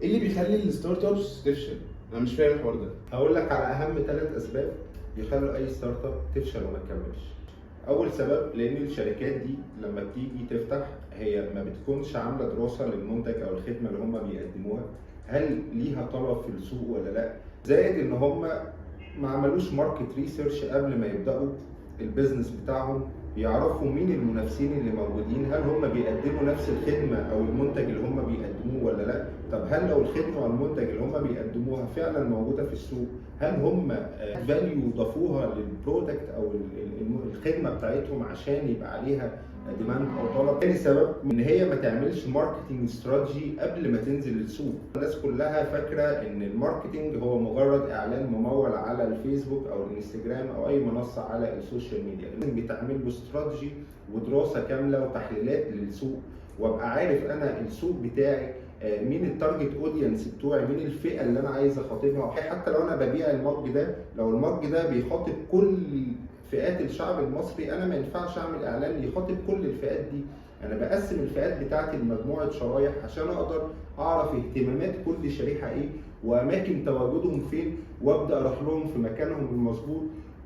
ايه اللي بيخلي الستارت ابس تفشل؟ انا مش فاهم الحوار ده. هقول لك على اهم 3 اسباب بيخلوا اي ستارت اب تفشل وما تكملش. اول سبب لان الشركات دي لما بتيجي تفتح هي ما بتكونش عامله دراسه للمنتج او الخدمه اللي هم بيقدموها، هل ليها طلب في السوق ولا لا، زائد ان هم ما عملوش ماركت ريسيرش قبل ما يبداوا البيزنس بتاعهم، يعرفوا مين المنافسين اللي موجودين، هل هم بيقدموا نفس الخدمه او المنتج اللي هم بيقدموه ولا لا. طب هل لو الخدمه والمنتج اللي هم بيقدموها فعلا موجوده في السوق، هل هم فاليو ضافوها للبرودكت او الخدمه بتاعتهم عشان يبقى عليها ديماند او طلب. تاني سبب ان هي ما تعملش ماركتنج استراتيجي قبل ما تنزل السوق. الناس كلها فاكره ان الماركتنج هو مجرد اعلان ممول على الفيسبوك او الانستجرام او اي منصه على السوشيال ميديا، لازم بيتعمل له استراتيجي ودراسه كامله وتحليلات للسوق، وابقى عارف انا السوق بتاعي مين التارجت اودينس بتوعي، مين الفئه اللي انا عايز اخاطبها. حتى لو انا ببيع المج ده، لو المج ده بيخاطب كل فئات الشعب المصري، انا ما ينفعش اعمل اعلان يخاطب كل الفئات دي. انا بقسم الفئات بتاعتي لمجموعه شرايح عشان اقدر اعرف اهتمامات كل شريحه ايه واماكن تواجدهم فين، وابدا اروح لهم في مكانهم المظبوط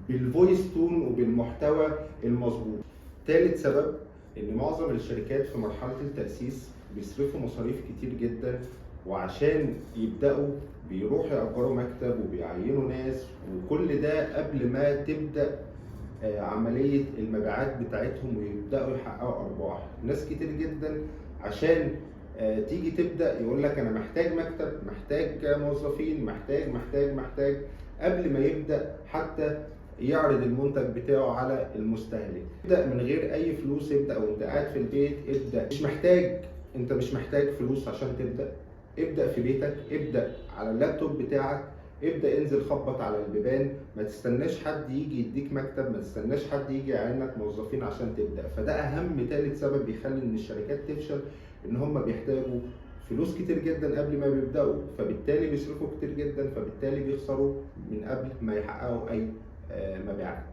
بالفويس تون وبالمحتوى المظبوط. ثالث سبب ان معظم الشركات في مرحله التاسيس بيصرفوا مصاريف كتير جدا، وعشان يبداوا بيروحوا يأجروا مكتب وبيعينوا ناس، وكل ده قبل ما تبدا عمليه المبيعات بتاعتهم ويبداوا يحققوا ارباح. ناس كتير جدا عشان تيجي تبدا يقول لك انا محتاج مكتب، محتاج موظفين، محتاج قبل ما يبدا حتى يعرض المنتج بتاعه على المستهلك. ابدا من غير اي فلوس، ابدا وانت قاعد في البيت، ابدا. انت مش محتاج فلوس عشان تبدا. ابدا في بيتك، ابدا على اللابتوب بتاعك، ابدا انزل خبط على البيبان، ما تستناش حد يجي يديك مكتب، ما تستناش حد يجي يعينك موظفين عشان تبدا. فده اهم ثالث سبب بيخلي ان الشركات تفشل، ان هم بيحتاجوا فلوس كتير جدا قبل ما بيبداوا، فبالتالي بيصرفوا كتير جدا، فبالتالي بيخسروا من قبل ما يحققوا اي مبيعات.